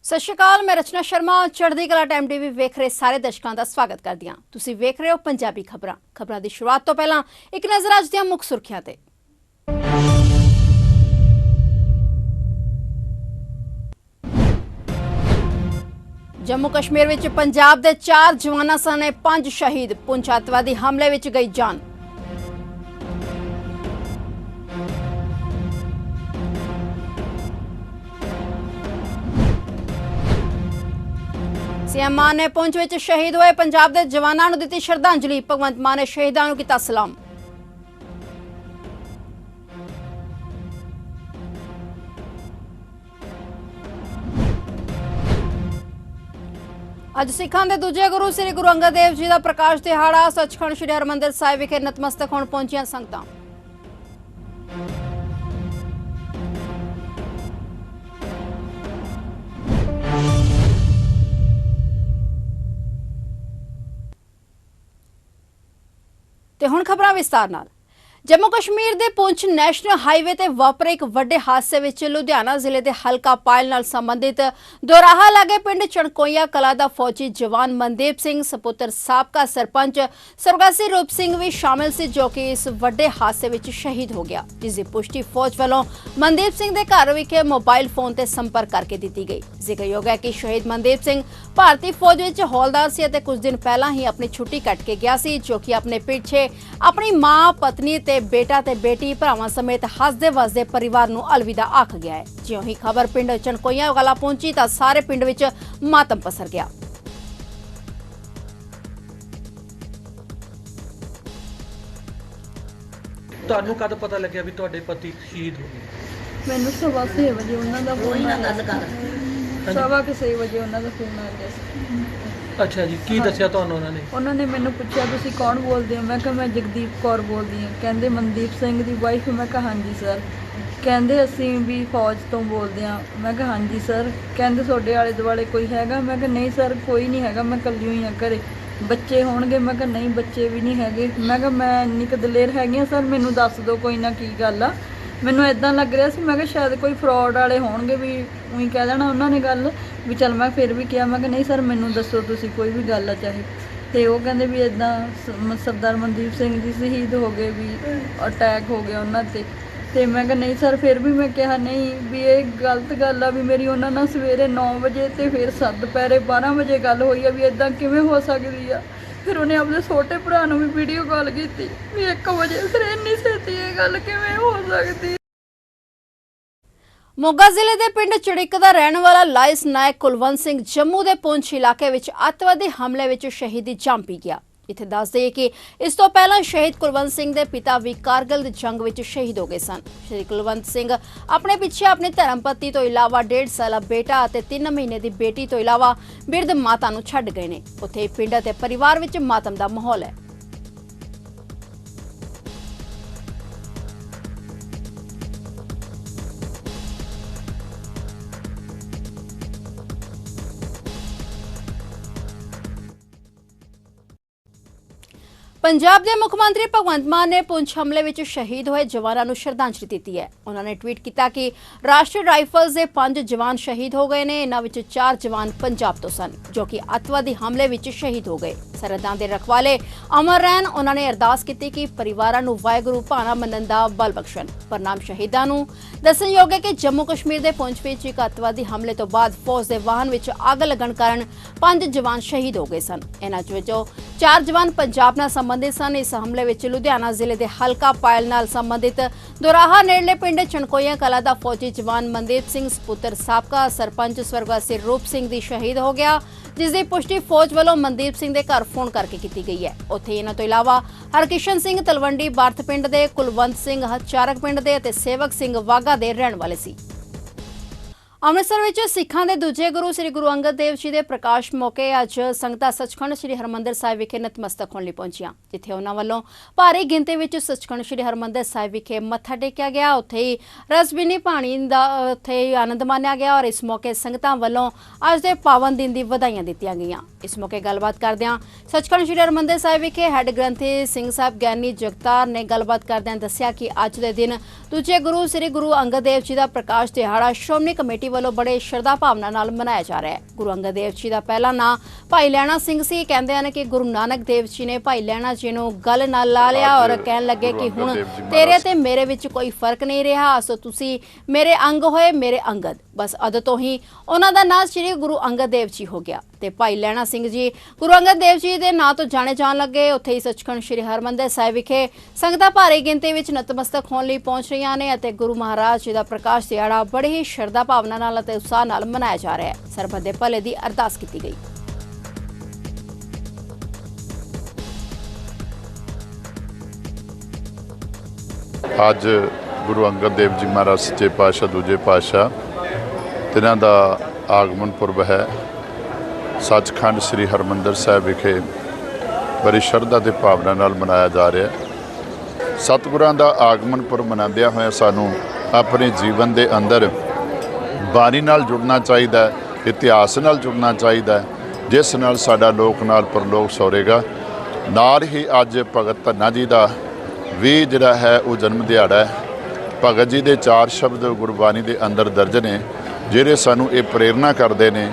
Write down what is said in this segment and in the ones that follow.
ਸਤਿ ਸ਼੍ਰੀ ਅਕਾਲ, ਮੈਂ ਰਚਨਾ ਸ਼ਰਮਾ ਚੜ੍ਹਦੀ ਕਲਾ ਟਾਈਮ ਟੀਵੀ ਵੇਖ ਰਹੇ ਸਾਰੇ ਦਰਸ਼ਕਾਂ ਦਾ ਸਵਾਗਤ ਕਰਦੀ ਹਾਂ। ਤੁਸੀਂ ਵੇਖ ਰਹੇ ਹੋ ਪੰਜਾਬੀ ਖਬਰਾਂ ਦੀ ਸ਼ੁਰੂਆਤ ਤੋਂ ਪਹਿਲਾਂ ਇੱਕ ਨਜ਼ਰ ਅੱਜ ਦੀਆਂ ਮੁੱਖ ਸੁਰਖੀਆਂ ਤੇ। ਜੰਮੂ ਕਸ਼ਮੀਰ ਵਿੱਚ ਪੰਜਾਬ ਦੇ 4 ਜਵਾਨਾਂ ਸਣੇ 5 ਸ਼ਹੀਦ, ਪੁੰਛ ਅੱਤਵਾਦੀ ਹਮਲੇ ਵਿੱਚ ਗਈ ਜਾਨ। सीएम मान ने पुंछ विच शहीद हुए पंजाब के जवानों को दी श्रद्धांजलि। भगवंत मान ने शहीदों को किया सलाम। अज सिखां दे दूजे गुरु श्री गुरु अंगद देव जी का प्रकाश दिहाड़ा। सचखंड श्री हरमंदिर साहिब विखे नतमस्तक होण पहुंचियां संगतां। ਤੇ ਹੁਣ ਖਬਰਾਂ ਵਿਸਤਾਰ ਨਾਲ। जम्मू कश्मीर के पुंछ नैशनल हाईवे ते वापरे एक वड्डे हादसे विच लुधियाना जिले के हलका पायल नाल संबंधित दोराहा लागे पिंड चणकोइया कला दा फौजी जवान मनदीप सिंह सपुत्र साबका सरपंच सरगासी रूप सिंह भी शामिल सी, जो कि इस वड्डे हादसे विच शहीद हो गया, जिसकी पुष्टि फौज वालों मनदीप सिंह के घर विखे मोबाइल फोन से संपर्क करके दी गई। जिक्रयोग है कि शहीद मनदीप सिंह भारतीय फौज विच हौलदार सी ते कुछ दिन पहला ही अपनी छुट्टी कट के गया सी, जो कि अपने पिछे अपनी मां पत्नी ते बेटा ते बेटी भरावां समेत हसदे वसदे परिवार नूं अलविदा आख गया है। जिउं ही खबर पिंड चणकोइया वाला पहुंची तां सारे पिंड विच मातम पसर गया। ਤੁਹਾਨੂੰ ਕਦ ਪਤਾ ਲੱਗਿਆ ਵੀ ਤੁਹਾਡੇ ਪਤੀ ਸ਼ਹੀਦ ਹੋ ਗਏ? ਮੈਨੂੰ ਸਵਾ 6 ਵਜੇ ਉਹਨਾਂ ਦਾ ਫੋਨ ਆਇਆ। ਸਵਾ 6 ਵਜੇ ਉਹਨਾਂ ਦਾ ਫੋਨ ਆ ਗਿਆ ਸੀ। ਅੱਛਾ ਜੀ, ਕੀ ਦੱਸਿਆ ਤੁਹਾਨੂੰ ਉਹਨਾਂ ਨੇ? ਉਹਨਾਂ ਨੇ ਮੈਨੂੰ ਪੁੱਛਿਆ ਤੁਸੀਂ ਕੌਣ ਬੋਲਦੇ ਹੋ? ਮੈਂ ਕਿਹਾ ਮੈਂ ਜਗਦੀਪ ਕੌਰ ਬੋਲਦੀ ਹਾਂ। ਕਹਿੰਦੇ ਮਨਦੀਪ ਸਿੰਘ ਦੀ ਵਾਈਫ? ਮੈਂ ਕਿਹਾ ਹਾਂਜੀ ਸਰ। ਕਹਿੰਦੇ ਅਸੀਂ ਵੀ ਫੌਜ ਤੋਂ ਬੋਲਦੇ ਹਾਂ। ਮੈਂ ਕਿਹਾ ਹਾਂਜੀ ਸਰ। ਕਹਿੰਦੇ ਤੁਹਾਡੇ ਆਲੇ ਦੁਆਲੇ ਕੋਈ ਹੈਗਾ? ਮੈਂ ਕਿਹਾ ਨਹੀਂ ਸਰ ਕੋਈ ਨਹੀਂ ਹੈਗਾ, ਮੈਂ ਇਕੱਲੀ ਹੋਈ ਹਾਂ ਘਰੇ। ਬੱਚੇ ਹੋਣਗੇ? ਮੈਂ ਕਿਹਾ ਨਹੀਂ ਬੱਚੇ ਵੀ ਨਹੀਂ ਹੈਗੇ। ਮੈਂ ਕਿਹਾ ਮੈਂ ਇੰਨੀ ਕੁ ਦਲੇਰ ਹੈਗੀ ਹਾਂ ਸਰ, ਮੈਨੂੰ ਦੱਸ ਦਿਓ ਕੋਈ ਨਾ ਕੀ ਗੱਲ ਆ। ਮੈਨੂੰ ਇਦਾਂ ਲੱਗ ਰਿਹਾ ਸੀ, ਮੈਂ ਕਿਹਾ ਸ਼ਾਇਦ ਕੋਈ ਫਰਾਡ ਵਾਲੇ ਹੋਣਗੇ, ਵੀ ਉਹੀ ਕਹਿ ਦੇਣਾ ਉਹਨਾਂ ਨੇ ਗੱਲ ਵੀ ਚੱਲ। ਮੈਂ ਫਿਰ ਵੀ ਕਿਹਾ, ਮੈਂ ਕਿਹਾ ਨਹੀਂ ਸਰ ਮੈਨੂੰ ਦੱਸੋ ਤੁਸੀਂ ਕੋਈ ਵੀ ਗੱਲ ਆ ਚਾਹੇ। ਤੇ ਉਹ ਕਹਿੰਦੇ ਵੀ ਇਦਾਂ ਸਰਦਾਰ ਮਨਦੀਪ ਸਿੰਘ ਜੀ ਸ਼ਹੀਦ ਹੋ ਗਏ, ਵੀ ਅਟੈਕ ਹੋ ਗਿਆ ਉਹਨਾਂ ਤੇ ਮੈਂ ਕਿਹਾ ਨਹੀਂ ਸਰ। ਫਿਰ ਵੀ ਮੈਂ ਕਿਹਾ ਨਹੀਂ ਵੀ ਇਹ ਗਲਤ ਗੱਲ ਆ, ਵੀ ਮੇਰੀ ਉਹਨਾਂ ਨਾਲ ਸਵੇਰੇ 9 ਵਜੇ ਤੇ ਫਿਰ ਦੁਪਹਿਰੇ 12 ਵਜੇ ਗੱਲ ਹੋਈ ਆ, ਵੀ ਇਦਾਂ ਕਿਵੇਂ ਹੋ ਸਕਦੀ ਆ। ਫਿਰ ਉਹਨੇ ਆਪਣੇ ਛੋਟੇ ਭਰਾ ਨੂੰ ਵੀ ਵੀਡੀਓ ਕਾਲ ਕੀਤੀ ਵੀ 1 ਵਜੇ। ਫਿਰ ਇੰਨੀ ਛੇਤੀ ਇਹ ਗੱਲ ਕਿਵੇਂ ਹੋ ਸਕਦੀ? मोगा जिले के पिंड चड़िक का रहने वाला लाइस नायक कुलवंत सिंह जम्मू के पुंछ इलाके विच अतवादी हमले विच शहीदी जाम पी गया। इत्थे दस दईए कि इस तो पहला शहीद कुलवंत सिंह के पिता भी कारगिल की जंग विच शहीद हो गए सन। श्री कुलवंत सिंह अपने पिछे अपनी धर्मपत्नी तो इलावा 1.5 साला बेटा और 3 महीने की बेटी तो इलावा बिरध माता नूं छड्ड गए ने। उत्थे पिंड ते परिवार विच मातम का माहौल है। पंजाब के मुख्यमंत्री भगवंत मान ने पुंछ हमले में शहीद हुए जवानों को श्रद्धांजलि दी है। उन्होंने ट्वीट किया कि राष्ट्रीय राइफल्स के 5 जवान शहीद हो गए ने। इन्हां विच 4 जवान पंजाब तो सन, जो कि अतवादी हमले में शहीद हो गए। सरहदां दे रखवाले अमर रहन। उन्होंने अरदास की कि परिवारां नूं वाहिगुरू भाणा मनण दा बल बख्शण। परनाम शहीदां नूं। दस्सणयोग है कि जम्मू कश्मीर के पुंछ विच एक अतवादी हमले तो बाद फौज के वाहन विच अग लगण कारण 5 जवान शहीद हो गए सन। इन्हां विचों 4 जवान पंजाब नाल संबंधित सन। इस हमले विच लुधियाना जिले के हलका पायल नाल संबंधित दोराहा नेड़ले पिंड चणकोइया कला दा फौजी जवान मनदीप सिंह सपुत्र साबका सरपंच स्वर्गवासी रूप सिंह दी शहीद हो गया, जिसकी पुष्टि फौज वालों मनदीप सिंह के घर फोन करके की गई है। उत्थे इन्हां तो इलावा हरकिशन सिंह तलवंडी बारथ पिंड के, कुलवंत सिंह चारक पिंड के ते सेवक सिंह वाघा के रहने वाले सी। ਅੰਮ੍ਰਿਤਸਰ ਵਿੱਚ ਸਿੱਖਾਂ ਦੇ ਦੂਜੇ ਗੁਰੂ ਸ੍ਰੀ ਗੁਰੂ ਅੰਗਦ ਦੇਵ ਜੀ ਦੇ ਪ੍ਰਕਾਸ਼ ਮੌਕੇ ਅੱਜ ਸੰਗਤਾਂ ਸੱਚਖੰਡ ਸ੍ਰੀ ਹਰਮੰਦਰ ਸਾਹਿਬ ਵਿਖੇ ਨਤਮਸਤਕ ਹੋਣ ਲਈ ਪਹੁੰਚੀਆਂ, ਜਿੱਥੇ ਉਹਨਾਂ ਵੱਲੋਂ ਭਾਰੀ ਗਿਣਤੀ ਵਿੱਚ ਸੱਚਖੰਡ ਸ੍ਰੀ ਹਰਮੰਦਰ ਸਾਹਿਬ ਵਿਖੇ ਮੱਥਾ ਟੇਕਿਆ ਗਿਆ। ਉੱਥੇ ਹੀ ਰਸਬੀਨੀ ਪਾਣੀ ਦਾ ਉੱਥੇ ਹੀ ਆਨੰਦ ਮਾਣਿਆ ਗਿਆ ਔਰ ਇਸ ਮੌਕੇ ਸੰਗਤਾਂ ਵੱਲੋਂ ਅੱਜ ਦੇ ਪਾਵਨ ਦਿਨ ਦੀ ਵਧਾਈਆਂ ਦਿੱਤੀਆਂ ਗਈਆਂ। ਇਸ ਮੌਕੇ ਗੱਲਬਾਤ ਕਰਦਿਆਂ ਸੱਚਖੰਡ ਸ੍ਰੀ ਹਰਮੰਦਰ ਸਾਹਿਬ ਵਿਖੇ ਹੈੱਡ ਗ੍ਰੰਥੀ ਸਿੰਘ ਸਾਹਿਬ ਗਿਆਨੀ ਜਗਤਾਰ ਨੇ ਗੱਲਬਾਤ ਕਰਦਿਆਂ ਦੱਸਿਆ ਕਿ ਅੱਜ ਦੇ ਦਿਨ ਦੂਜੇ ਗੁਰੂ ਸ੍ਰੀ ਗੁਰੂ ਅੰਗਦ ਦੇਵ ਜੀ ਦਾ ਪ੍ਰਕਾਸ਼ ਦਿਹਾੜਾ ਸ਼੍ਰੋਮਣੀ ਕਮੇਟੀ ਸੰਗਤੀ ਵੱਲੋਂ ਬੜੇ ਸ਼ਰਧਾ ਭਾਵਨਾ ਨਾਲ ਮਨਾਇਆ ਜਾ ਰਿਹਾ ਹੈ। ਗੁਰੂ ਅੰਗਦ ਦੇਵ ਜੀ ਦਾ ਪਹਿਲਾ ਨਾਂ ਭਾਈ ਲਹਿਣਾ ਸਿੰਘ ਸੀ। ਕਹਿੰਦੇ ਹਨ ਕਿ ਗੁਰੂ ਨਾਨਕ ਦੇਵ ਜੀ ਨੇ ਭਾਈ ਲਹਿਣਾ ਜੀ ਨੂੰ ਗਲ ਨਾਲ ਲਾ ਲਿਆ ਔਰ ਕਹਿਣ ਲੱਗੇ ਕਿ ਹੁਣ ਤੇਰੇ ਤੇ ਮੇਰੇ ਵਿੱਚ ਕੋਈ ਫਰਕ ਨਹੀਂ ਰਿਹਾ, ਸੋ ਤੁਸੀਂ ਮੇਰੇ ਅੰਗ ਹੋਏ, ਮੇਰੇ ਅੰਗਦ। ਬਸ ਉਦੋਂ ਤੋਂ ਹੀ ਉਹਨਾਂ ਦਾ ਨਾਂ ਸ੍ਰੀ ਗੁਰੂ ਅੰਗਦ ਦੇਵ ਜੀ ਹੋ ਗਿਆ ਤੇ ਭਾਈ ਲਹਿਣਾ ਸਿੰਘ ਜੀ ਗੁਰੂ ਅੰਗਦ ਦੇਵ ਜੀ ਦੇ ਨਾਂ ਤੋਂ ਜਾਣੇ ਜਾਣ ਲੱਗੇ। ਉੱਥੇ ਹੀ ਸੱਚਖੰਡ ਸ੍ਰੀ ਹਰਿਮੰਦਰ ਸਾਹਿਬ ਵਿਖੇ ਸੰਗਤਾਂ ਭਾਰੀ ਗਿਣਤੀ ਵਿੱਚ ਨਤਮਸਤਕ ਹੋਣ ਲਈ ਪਹੁੰਚ ਰਹੀਆਂ ਨੇ ਅਤੇ ਗੁਰੂ ਮਹਾਰਾਜ ਜੀ ਦਾ ਪ੍ਰਕਾਸ਼ ਦਿਹਾੜਾ ਬੜੇ ਹੀ ਸ਼ਰਧਾ ਭਾਵਨਾ ਨਾਲ ਅਤੇ ਉਤਸ਼ਾਹ ਨਾਲ ਮਨਾਇਆ ਜਾ ਰਿਹਾ ਹੈ। ਸਰਬੱਤ ਦੇ ਭਲੇ ਦੀ ਅਰਦਾਸ ਕੀਤੀ ਗਈ। ਅੱਜ ਗੁਰੂ ਅੰਗਦ ਦੇਵ ਜੀ ਮਹਾਰਾਜ ਸੱਚੇ ਪਾਤਸ਼ਾਹ ਦੂਜੇ ਪਾਤਸ਼ਾਹ ਤਿੰਨਾਂ ਦਾ ਆਗਮਨ ਪੁਰਬ ਹੈ। ਸੱਚਖੰਡ ਸ੍ਰੀ ਹਰਿਮੰਦਰ ਸਾਹਿਬ ਵਿਖੇ ਬੜੀ ਸ਼ਰਧਾ ਤੇ ਭਾਵਨਾ ਨਾਲ ਮਨਾਇਆ ਜਾ ਰਿਹਾ ਹੈ। ਸਤਿਗੁਰਾਂ ਦਾ ਆਗਮਨ ਪੁਰਬ ਮਨਾਉਂਦਿਆਂ ਹੋਇਆ ਸਾਨੂੰ ਆਪਣੇ ਜੀਵਨ ਦੇ ਅੰਦਰ ਬਾਣੀ ਨਾਲ ਜੁੜਨਾ ਚਾਹੀਦਾ ਹੈ, ਇਤਿਹਾਸ ਨਾਲ ਜੁੜਨਾ ਚਾਹੀਦਾ ਹੈ, ਜਿਸ ਨਾਲ ਸਾਡਾ ਲੋਕ ਨਾਲ ਪਰਲੋਕ ਸੌਰੇਗਾ। ਨਾਲ ਹੀ ਅੱਜ ਭਗਤ ਧੰਨਾ ਜੀ ਦਾ ਵੀ ਜਿਹੜਾ ਹੈ ਉਹ ਜਨਮ ਦਿਹਾੜਾ ਹੈ। ਭਗਤ ਜੀ ਦੇ 4 ਸ਼ਬਦ ਗੁਰਬਾਣੀ ਦੇ ਅੰਦਰ ਦਰਜ ਨੇ, ਜਿਹੜੇ ਸਾਨੂੰ ਇਹ ਪ੍ਰੇਰਨਾ ਕਰਦੇ ਨੇ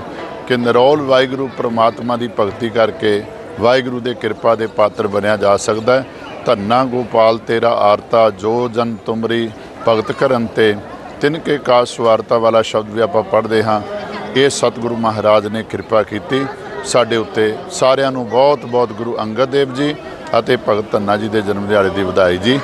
ਕਿ ਨਿਰੋਲ ਵਾਹਿਗੁਰੂ ਪ੍ਰਮਾਤਮਾ ਦੀ ਭਗਤੀ ਕਰਕੇ ਵਾਹਿਗੁਰੂ ਦੇ ਕਿਰਪਾ ਦੇ ਪਾਤਰ ਬਣਿਆ ਜਾ ਸਕਦਾ ਹੈ। ਧੰਨਾ ਗੋਪਾਲ ਤੇਰਾ ਆਰਤਾ ਜੋ ਜਨ ਤੁਮਰੀ ਭਗਤ ਕਰਨ ਤੇ ਤਿਨ ਕੇ ਕਾਜ ਸਵਾਰਤਾ ਵਾਲਾ ਸ਼ਬਦ ਵੀ ਆਪਾਂ ਪੜ੍ਹਦੇ ਹਾਂ। ਇਹ ਸਤਿਗੁਰੂ ਮਹਾਰਾਜ ਨੇ ਕਿਰਪਾ ਕੀਤੀ ਸਾਡੇ ਉੱਤੇ। ਸਾਰਿਆਂ ਨੂੰ ਬਹੁਤ ਬਹੁਤ ਗੁਰੂ ਅੰਗਦ ਦੇਵ ਜੀ ਅਤੇ ਭਗਤ ਧੰਨਾ ਜੀ ਦੇ ਜਨਮ ਦਿਹਾੜੇ ਦੀ ਵਧਾਈ ਜੀ।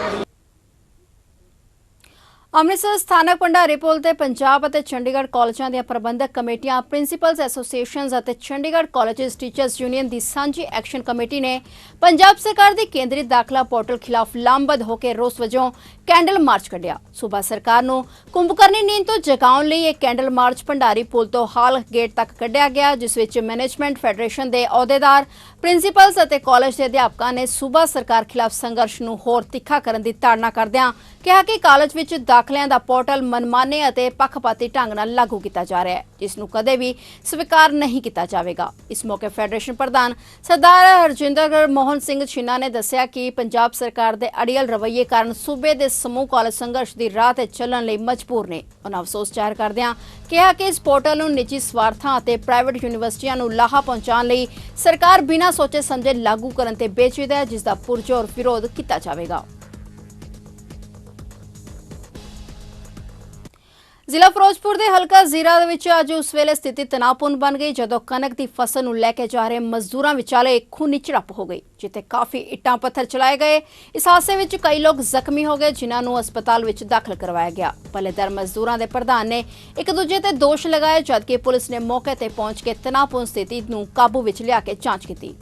ਅੰਮ੍ਰਿਤਸਰ ਸਥਾਨਕ ਭੰਡਾਰੀ ਪੁਲ ਤੇ ਪੰਜਾਬ ਅਤੇ ਚੰਡੀਗੜ੍ਹ ਕਾਲਜਾਂ ਦੀਆਂ ਪ੍ਰਬੰਧਕ ਕਮੇਟੀਆਂ, ਪ੍ਰਿੰਸੀਪਲਸ ਐਸੋਸੀਏਸ਼ਨਸ ਅਤੇ ਚੰਡੀਗੜ੍ਹ ਕਾਲਜਸ ਟੀਚਰਸ ਯੂਨੀਅਨ ਦੀ ਸਾਂਝੀ ਐਕਸ਼ਨ ਕਮੇਟੀ ਨੇ ਪੰਜਾਬ ਸਰਕਾਰ ਦੀ ਕੇਂਦਰੀ ਦਾਖਲਾ ਪੋਰਟਲ ਖਿਲਾਫ ਲਾਮਬੱਧ ਹੋ ਕੇ ਰੋਸ ਵਜੋਂ ਕੈਂਡਲ ਮਾਰਚ ਕੱਢਿਆ। ਸੂਬਾ ਸਰਕਾਰ ਨੂੰ ਕੁੰਭਕਰਨੀ ਨੀਂਦ ਤੋਂ ਜਗਾਉਣ ਲਈ ਇਹ ਕੈਂਡਲ ਮਾਰਚ ਭੰਡਾਰੀ ਪੁਲ ਤੋਂ ਹਾਲ ਗੇਟ ਤੱਕ ਕੱਢਿਆ ਗਿਆ, ਜਿਸ ਵਿੱਚ ਮੈਨੇਜਮੈਂਟ ਫੈਡਰੇਸ਼ਨ ਦੇ ਅਹੁਦੇਦਾਰ, ਪ੍ਰਿੰਸੀਪਲਸ ਅਤੇ ਕਾਲਜ ਦੇ ਅਧਿਆਪਕਾਂ ਨੇ ਸੂਬਾ ਸਰਕਾਰ ਖਿਲਾਫ ਸੰਘਰਸ਼ ਨੂੰ ਹੋਰ ਤਿੱਖਾ ਕਰਨ ਦੀ ਤਾੜਨਾ ਕਰਦਿਆਂ ਕਿਹਾ ਕਿ ਕਾਲਜ ਵਿੱਚ ਦਾਖਲਿਆਂ ਦਾ ਪੋਰਟਲ ਮਨਮਾਨੇ ਅਤੇ ਪੱਖਪਾਤੀ ਢੰਗ ਨਾਲ ਲਾਗੂ ਕੀਤਾ ਜਾ ਰਿਹਾ ਹੈ, ਜਿਸ ਨੂੰ ਕਦੇ ਵੀ ਸਵੀਕਾਰ ਨਹੀਂ ਕੀਤਾ ਜਾਵੇਗਾ। ਇਸ ਮੌਕੇ ਫੈਡਰੇਸ਼ਨ ਪ੍ਰਧਾਨ ਸਰਦਾਰ ਹਰਜਿੰਦਰ ਮੋਹਨ ਸਿੰਘ ਛੀਨਾ ਨੇ ਦੱਸਿਆ ਕਿ ਪੰਜਾਬ ਸਰਕਾਰ ਦੇ ਅੜੀਅਲ ਰਵੱਈਏ ਕਾਰਨ ਸੂਬੇ ਦੇ ਸਮੂਹ ਕਾਲਜ ਸੰਘਰਸ਼ ਦੀ ਰਾਹ ਤੇ ਚੱਲਣ ਲਈ ਮਜਬੂਰ ਨੇ। ਉਹਨਾਂ ਅਫਸੋਸ ਜ਼ਾਹਿਰ ਕਰਦਿਆਂ ਕਿਹਾ ਕਿ ਇਸ ਪੋਰਟਲ ਨੂੰ ਨਿੱਜੀ ਸਵਾਰਥਾਂ ਅਤੇ ਪ੍ਰਾਈਵੇਟ ਯੂਨੀਵਰਸਿਟੀਆਂ ਨੂੰ ਲਾਹਾ ਪਹੁੰਚਾਉਣ ਲਈ ਸਰਕਾਰ ਬਿਨਾਂ ਸੋਚੇ ਸਮਝੇ ਲਾਗੂ ਕਰਨ ਤੇ ਬੇਚਿੱਤ ਹੈ, ਜਿਸ ਦਾ ਪੁਰਜ਼ੋਰ ਵਿਰੋਧ ਕੀਤਾ ਜਾਵੇਗਾ। ਜ਼ਿਲ੍ਹਾ ਫਿਰੋਜ਼ਪੁਰ ਦੇ ਹਲਕਾ ਜ਼ੀਰਾ ਦੇ ਵਿੱਚ ਅੱਜ ਉਸ ਵੇਲੇ ਸਥਿਤੀ ਤਣਾਅਪੂਰਨ ਬਣ ਗਈ ਜਦੋਂ ਕਣਕ ਦੀ ਫਸਲ ਨੂੰ ਲੈ ਕੇ ਜਾ ਰਹੇ ਮਜ਼ਦੂਰਾਂ ਵਿਚਾਲੇ ਖੂਨੀ ਝੜਪ ਹੋ ਗਈ, ਜਿੱਥੇ ਕਾਫੀ ਇੱਟਾਂ ਪੱਥਰ ਚਲਾਏ ਗਏ। ਇਸ ਹਾਦਸੇ ਵਿੱਚ ਕਈ ਲੋਕ ਜ਼ਖਮੀ ਹੋ ਗਏ, ਜਿਨ੍ਹਾਂ ਨੂੰ ਹਸਪਤਾਲ ਵਿੱਚ ਦਾਖਲ ਕਰਵਾਇਆ ਗਿਆ। ਪੱਲੇਦਾਰ ਮਜ਼ਦੂਰਾਂ ਦੇ ਪ੍ਰਧਾਨ ਨੇ ਇੱਕ ਦੂਜੇ ਤੇ ਦੋਸ਼ ਲਗਾਏ, ਜਦਕਿ ਪੁਲਿਸ ਨੇ ਮੌਕੇ ਤੇ ਪਹੁੰਚ ਕੇ ਤਣਾਅਪੂਰਨ ਸਥਿਤੀ ਨੂੰ ਕਾਬੂ ਵਿੱਚ ਲਿਆ ਕੇ ਜਾਂਚ ਕੀਤੀ।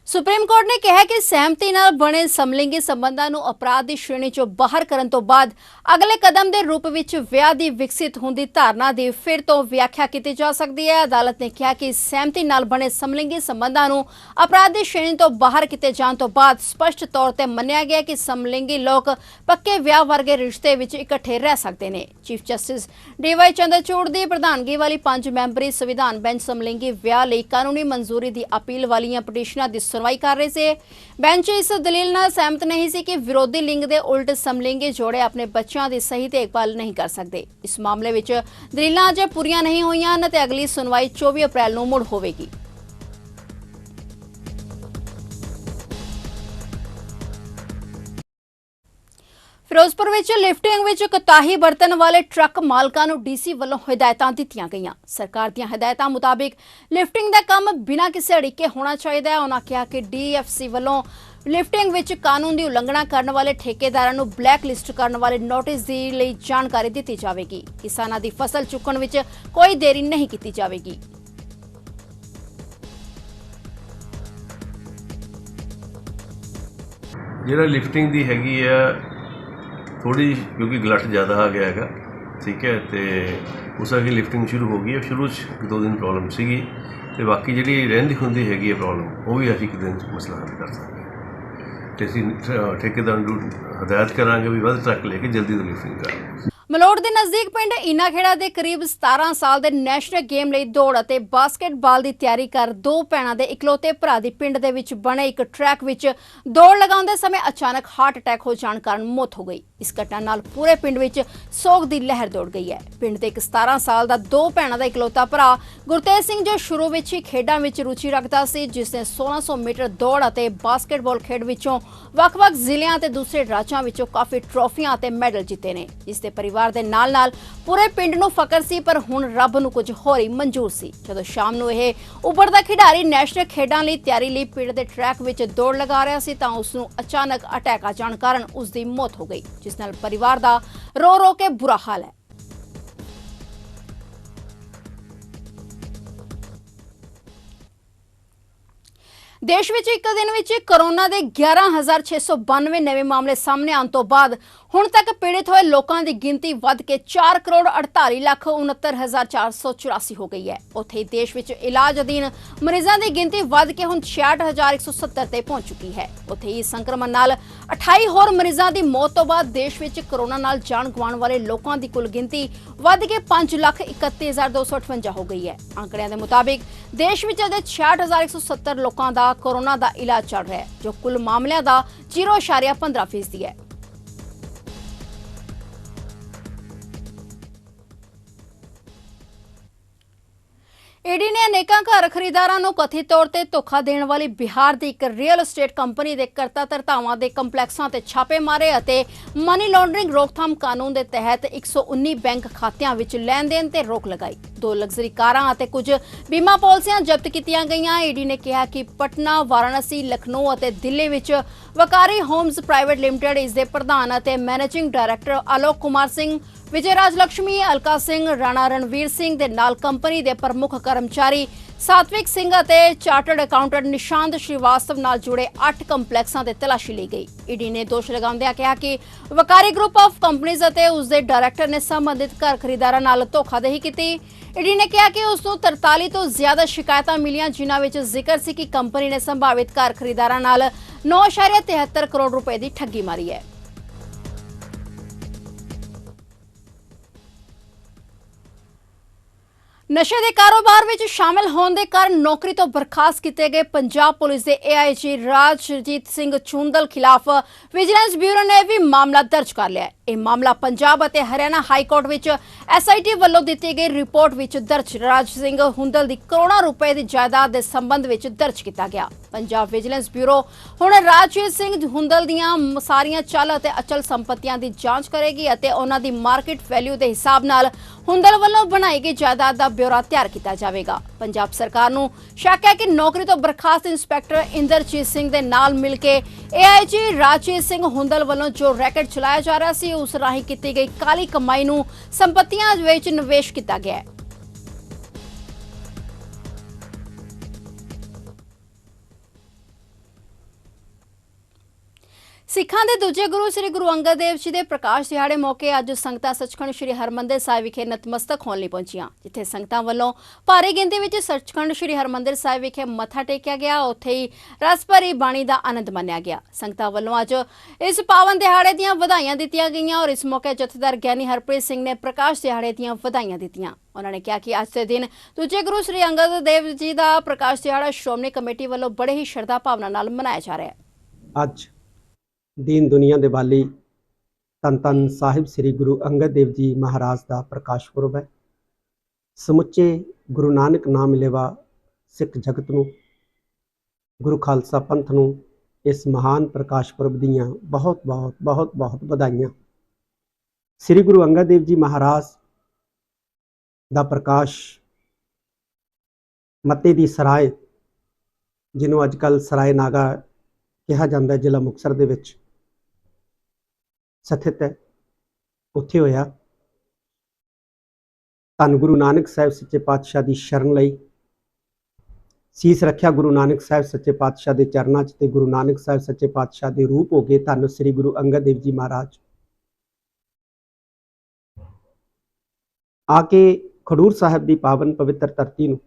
ਸੁਪਰੀਮ ਕੋਰਟ ਨੇ ਕਿਹਾ ਕਿ ਸਹਿਮਤੀ ਨਾਲ ਬਣੇ ਸਮਲਿੰਗੀ ਸੰਬੰਧਾਂ ਨੂੰ ਅਪਰਾਧ ਦੀ ਸ਼੍ਰੇਣੀ ਚੋਂ ਬਾਹਰ ਕਰਨ ਤੋਂ ਬਾਅਦ ਅਗਲੇ ਕਦਮ ਦੇ ਰੂਪ ਵਿੱਚ ਵਿਆਹ ਦੀ ਵਿਕਸਿਤ ਹੁੰਦੀ ਧਾਰਨਾ ਦੀ ਫਿਰ ਤੋਂ ਵਿਆਖਿਆ ਕੀਤੀ ਜਾ ਸਕਦੀ ਹੈ। ਅਦਾਲਤ ਨੇ ਕਿਹਾ ਕਿ ਸਹਿਮਤੀ ਨਾਲ ਬਣੇ ਸਮਲਿੰਗੀ ਸੰਬੰਧਾਂ ਨੂੰ ਅਪਰਾਧ ਦੀ ਸ਼੍ਰੇਣੀ ਤੋਂ ਬਾਹਰ ਕੀਤੇ ਜਾਣ ਤੋਂ ਬਾਅਦ ਸਪਸ਼ਟ ਤੌਰ ਤੇ ਮੰਨਿਆ ਗਿਆ ਕਿ ਸਮਲਿੰਗੀ ਲੋਕ ਪੱਕੇ ਵਿਆਹ ਵਰਗੇ ਰਿਸ਼ਤੇ ਵਿੱਚ ਇਕੱਠੇ ਰਹਿ ਸਕਦੇ ਨੇ। Chief justice ਡੀ.ਵਾਈ. ਚੰਦਰਚੂੜ ਦੀ ਪ੍ਰਧਾਨਗੀ ਵਾਲੀ 5 ਮੈਂਬਰੀ ਸੰਵਿਧਾਨ ਬੈਂਚ ਸਮਲਿੰਗੀ ਵਿਆਹ ਲਈ ਕਾਨੂੰਨੀ ਮਨਜ਼ੂਰੀ ਦੀ ਅਪੀਲ ਵਾਲੀਆਂ ਪਟੀਸ਼ਨਾਂ ਦੀ ਸੁਣਵਾਈ ਕਰ ਰਹੇ ਸੀ। ਬੈਂਚ ਇਸ ਦਲੀਲ ਨਾਲ ਸਹਿਮਤ ਨਹੀਂ ਸੀ ਕਿ ਵਿਰੋਧੀ ਲਿੰਗ ਦੇ ਉਲਟ ਸਮਲਿੰਗੀ ਜੋੜੇ ਆਪਣੇ ਬੱਚਿਆਂ ਦੀ ਸਹੀ ਦੇਖਭਾਲ ਨਹੀਂ ਕਰ ਸਕਦੇ। ਇਸ ਮਾਮਲੇ ਵਿੱਚ ਦਲੀਲਾਂ ਅਜੇ ਪੂਰੀਆਂ ਨਹੀਂ ਹੋਈਆਂ ਹਨ ਤੇ ਅਗਲੀ ਸੁਣਵਾਈ 24 ਅਪ੍ਰੈਲ ਨੂੰ ਮੁੜ ਹੋਵੇਗੀ। ਫਿਰੋਜ਼ਪੁਰ ਵਿੱਚ ਲਿਫਟਿੰਗ ਵਿੱਚ ਕੋਤਾਹੀ ਬਰਤਨ ਵਾਲੇ ਟਰੱਕ ਮਾਲਕਾਂ ਨੂੰ ਡੀਸੀ ਵੱਲੋਂ ਹਦਾਇਤਾਂ ਦਿੱਤੀਆਂ ਗਈਆਂ। ਸਰਕਾਰ ਦੀਆਂ ਹਦਾਇਤਾਂ ਮੁਤਾਬਿਕ ਲਿਫਟਿੰਗ ਦਾ ਕੰਮ ਬਿਨਾਂ ਕਿਸੇ ਅੜਿੱਕੇ ਹੋਣਾ ਚਾਹੀਦਾ ਹੈ। ਉਹਨਾਂ ਕਿਹਾ ਕਿ ਡੀਐਫਸੀ ਵੱਲੋਂ ਲਿਫਟਿੰਗ ਵਿੱਚ ਕਾਨੂੰਨ ਦੀ ਉਲੰਘਣਾ ਕਰਨ ਵਾਲੇ ਠੇਕੇਦਾਰਾਂ ਨੂੰ ਬਲੈਕ ਲਿਸਟ ਕਰਨ ਵਾਲੇ ਨੋਟਿਸ ਦੀ ਲਈ ਜਾਣਕਾਰੀ ਦਿੱਤੀ ਜਾਵੇਗੀ। ਕਿਸਾਨਾਂ ਦੀ ਫਸਲ ਚੁੱਕਣ ਵਿੱਚ ਕੋਈ ਦੇਰੀ ਨਹੀਂ ਕੀਤੀ ਜਾਵੇਗੀ। ਜਿਹੜਾ ਲਿਫਟਿੰਗ ਦੀ ਹੈਗੀ ਆ ਥੋੜੀ ਕਿਉਂਕਿ ਗਲਟ ਜ਼ਿਆਦਾ ਆ ਗਿਆ ਹੈਗਾ, ਠੀਕ ਹੈ, ਤੇ ਉਸ ਅੱਗੇ ਲਿਫਟਿੰਗ ਸ਼ੁਰੂ ਹੋ ਗਈ ਹੈ। ਸ਼ੁਰੂ 'ਚ 2 ਦਿਨ ਪ੍ਰੋਬਲਮ ਸੀਗੀ ਤੇ ਬਾਕੀ ਜਿਹੜੀ ਰਹਿੰਦੀ ਹੁੰਦੀ ਹੈਗੀ ਹੈ ਪ੍ਰੋਬਲਮ, ਉਹ ਵੀ ਅਸੀਂ ਇੱਕ ਦਿਨ 'ਚ ਮਸਲਾ ਹੱਲ ਕਰ ਸਕਦੇ ਹਾਂ। ਤੇ ਅਸੀਂ ਠੇਕੇਦਾਰ ਨੂੰ ਹਦਾਇਤ ਕਰਾਂਗੇ ਵੀ ਵੱਧ ਟਰੱਕ ਲੈ ਕੇ ਜਲਦੀ ਤੋਂ ਲਿਫਟਿੰਗ ਕਰਾਂਗੇ। ਮਲੋੜ ਦੇ ਨਜ਼ਦੀਕ ਪਿੰਡ ਇਨਾਖੇੜਾ ਦੇ ਕਰੀਬ 17 ਸਾਲ ਦੇ ਨੈਸ਼ਨਲ ਗੇਮ ਲਈ ਦੌੜ ਅਤੇ ਬਾਸਕਟਬਾਲ ਦੀ ਤਿਆਰੀ ਕਰ ਦੋ ਭੈਣਾਂ ਦੇ ਇਕਲੌਤੇ ਭਰਾ ਦੀ ਪਿੰਡ ਦੇ ਵਿੱਚ ਬਣੇ ਇੱਕ ਟਰੈਕ ਵਿੱਚ ਦੌੜ ਲਗਾਉਂਦੇ ਸਮੇਂ ਅਚਾਨਕ ਹਾਰਟ ਅਟੈਕ ਹੋ ਜਾਣ ਕਾਰਨ ਮੌਤ ਹੋ ਗਈ। ਇਸ ਘਟਨਾ ਨਾਲ ਪੂਰੇ ਪਿੰਡ ਵਿੱਚ ਸੋਗ ਦੀ ਲਹਿਰ ਦੌੜ ਗਈ ਹੈ। ਪਿੰਡ ਦੇ ਇੱਕ 17 ਸਾਲ ਦਾ ਦੋ ਭੈਣਾਂ ਦਾ ਇਕਲੌਤਾ ਭਰਾ ਗੁਰਤੇਜ ਸਿੰਘ ਜੋ ਸ਼ੁਰੂ ਵਿੱਚ ਹੀ ਖੇਡਾਂ ਵਿੱਚ ਰੁਚੀ ਰੱਖਦਾ ਸੀ, ਜਿਸ ਨੇ 1600 ਮੀਟਰ ਦੌੜ ਅਤੇ ਬਾਸਕਟਬਾਲ ਖੇਡ ਵਿੱਚੋਂ ਵੱਖ-ਵੱਖ ਜ਼ਿਲ੍ਹਿਆਂ ਤੇ ਦੂਸਰੇ ਰਾਜਾਂ ਵਿੱਚੋਂ ਕਾਫੀ ਟਰਾਫੀਆਂ ਅਤੇ ਮੈਡਲ ਜਿੱਤੇ ਨੇ। ਇਸ ਦੇ ਪਰਿਵਾਰ ਦੇ ਨਾਲ-ਨਾਲ ਪੂਰੇ ਪਿੰਡ ਨੂੰ ਫਕਰ ਸੀ, ਪਰ ਹੁਣ ਰੱਬ ਨੂੰ ਕੁਝ ਹੋਰ ਹੀ ਮਨਜ਼ੂਰ ਸੀ। ਜਦੋਂ ਸ਼ਾਮ ਨੂੰ ਇਹ ਉੱਭਰਦਾ ਖਿਡਾਰੀ ਨੈਸ਼ਨਲ ਖੇਡਾਂ ਲਈ ਤਿਆਰੀ ਲਈ ਪਿੰਡ ਦੇ ਟਰੈਕ ਵਿੱਚ ਦੌੜ ਲਗਾ ਰਿਹਾ ਸੀ ਤਾਂ ਉਸ ਨੂੰ ਅਚਾਨਕ ਅਟੈਕ ਆ ਜਾਣ ਕਾਰਨ ਉਸ ਦੀ ਮੌਤ ਹੋ ਗਈ, ਜਿਸ ਨਾਲ ਪਰਿਵਾਰ ਦਾ ਰੋ-ਰੋ ਕੇ ਬੁਰਾ ਹਾਲ ਹੈ। ਦੇਸ਼ ਵਿੱਚ ਇੱਕ ਦਿਨ ਵਿੱਚ ਕੋਰੋਨਾ ਦੇ 11,692 ਨਵੇਂ ਮਾਮਲੇ ਸਾਹਮਣੇ ਆਉਣ ਤੋਂ ਬਾਅਦ ਹੁਣ ਤੱਕ ਪੀੜਿਤ ਹੋਏ ਲੋਕਾਂ ਦੀ ਗਿਣਤੀ ਵੱਧ ਕੇ 4,48,69,484 ਹੋ ਗਈ ਹੈ। ਉੱਥੇ ਦੇਸ਼ ਵਿੱਚ ਇਲਾਜ ਅਧੀਨ ਮਰੀਜ਼ਾਂ ਦੀ ਗਿਣਤੀ ਵੱਧ ਕੇ ਹੁਣ 66,170 ਤੇ ਪਹੁੰਚ ਚੁੱਕੀ ਹੈ। ਉੱਥੇ ਇਸ ਸੰਕਰਮਣ ਨਾਲ 28 ਹੋਰ ਮਰੀਜ਼ਾਂ ਦੀ ਮੌਤ ਤੋਂ ਬਾਅਦ ਦੇਸ਼ ਵਿੱਚ ਕੋਰੋਨਾ ਨਾਲ ਜਾਨ ਗਵਾਉਣ ਵਾਲੇ ਲੋਕਾਂ ਦੀ ਕੁੱਲ ਗਿਣਤੀ ਵੱਧ ਕੇ 5,31,258 ਹੋ ਗਈ ਹੈ। ਅੰਕੜਿਆਂ ਦੇ ਮੁਤਾਬਿਕ ਦੇਸ਼ ਵਿੱਚ ਅਜੇ 66,170 ਲੋਕਾਂ ਦਾ ਕੋਰੋਨਾ ਦਾ ਇਲਾਜ ਚੱਲ ਰਿਹਾ ਹੈ, ਜੋ ਕੁੱਲ ਮਾਮਲਿਆਂ ਦਾ 0.15% ਹੈ। ईडी ने अनेकों घर खरीदारां नूं कथित तौर ते धोखा देण वाली बिहार दी एक रियल एस्टेट कंपनी दे करता धरतावां दे कंपलैक्सां ते छापे मारे अते मनी लॉन्ड्रिंग रोकथाम कानून दे तहत 119 बैंक खातियां विच लैण देण ते रोक लगाई। 2 लग्जरी कारां अते कुछ बीमा पॉलिसियां जब्त कीतियां गईयां। ईडी ने कहा कि पटना, वाराणसी, लखनऊ अते दिल्ली विच वकारी होम्स प्राइवेट लिमिटेड इस दे प्रधान अते मैनेजिंग डायरैक्टर आलोक कुमार सिंह, विजय राज लक्ष्मी, अलका सिंह, राणा रणवीर सिंह दे नाल कंपनी दे प्रमुख कर्मचारी सात्विक सिंह अते चार्टर्ड अकाउंटेंट निशांत श्रीवास्तव नाल जुड़े 8 कंपलैक्सां ते तलाशी ली गई। ईडी ने दोष लगाउंदियां कहा कि वकारी ग्रुप ऑफ कंपनीज अते उस दे डायरैक्टर ने संबंधित घर खरीदारां नाल धोखाधड़ी कीती। ईडी ने कहा कि उस नूं 43 तो ज्यादा शिकायतां मिलियां, जिन्हां विच जिक्र सी कि कंपनी ने संभावित घर खरीदारां नाल 9.73 करोड़ रुपए दी ठगी मारी है। नशे के कारोबार में शामिल होने के कारण नौकरी तो बर्खास्त किए गए पंजाब पुलिस के एआईजी राजजीत सिंह चुंदल खिलाफ विजिलेंस ब्यूरो ने भी मामला दर्ज कर लिया है। यह मामला पंजाब और हरियाणा हाईकोर्ट में एसआईटी वालों दी गई रिपोर्ट में दर्ज राज सिंह हुंदल की करोड़ों रुपए की जायदाद के संबंध में दर्ज किया गया। पंजाब विजिलेंस ब्यूरो हुण राजजीत सिंह हुंदल दीयां सारियां चल और अचल संपत्तियां की जांच करेगी और उन्हां दी मार्केट वैल्यू के हिसाब नाल हुंदल वालों बनाई गई जायदाद का ब्यौरा तैयार किया जाएगा। पंजाब सरकार नूं शक है कि नौकरी तो बर्खास्त इंस्पैक्टर इंदरजीत सिंह दे नाल मिलके एआईजी राजजीत सिंह हुंदल वालों जो रैकेट चलाया जा रहा सी, उस राही की गई काली कमाई नूं संपत्तियां विच निवेश किया गया है। सिखां दे दूजे गुरु श्री गुरु अंगद देव जी के प्रकाश दिहाड़े मौके अज संगतां सचखंड श्री हरमंदिर साहिब विखे नतमस्तक होने लई पहुंचियां, जिथे संगतां वल्लों भारी गिनती विच सचखंड श्री हरमंदिर साहिब विखे मत्था टेकिया गया। उत्थे ही रस भरी बाणी दा आनंद मानिया गया। संगतां वल्लों अज इस पावन दिहाड़े दीयां वधाइयां दित्तियां गईयां और इस मौके जथेदार ज्ञानी हरप्रीत सिंह ने प्रकाश दिहाड़े दीयां वधाइयां दित्तियां। उन्होंने कहा कि अज के दिन दूजे गुरु श्री अंगद देव जी का प्रकाश दिहाड़ा श्रोमणी कमेटी वल्लों बड़े ही श्रद्धा भावना नाल मनाया जा रहा है। अज दीन दुनिया दे वाली धन धन साहिब श्री गुरु अंगद देव जी महाराज का प्रकाश पुरब है। समुचे गुरु नानक नाम लेवा सिख जगत नूं, गुरु खालसा पंथ नूं इस महान प्रकाश पुरब दीयां बहुत बहुत बहुत बहुत बधाइयां। श्री गुरु अंगद देव जी महाराज का प्रकाश मत्ते दी सराय, जिन्हों अजकल सराय नागा कहा जाता है, जिला मुक्तसर दे विच स्थित है, उत्थे होया। धन गुरु नानक साहिब सच्चे पातशाह की शरण लई सीस रखिया गुरु नानक साहिब सच्चे पातशाह के चरणों च, ते गुरु नानक साहिब सच्चे पातशाह के रूप हो गए धन श्री गुरु अंगद देव जी महाराज। आके खडूर साहिब की पावन पवित्र धरती नूं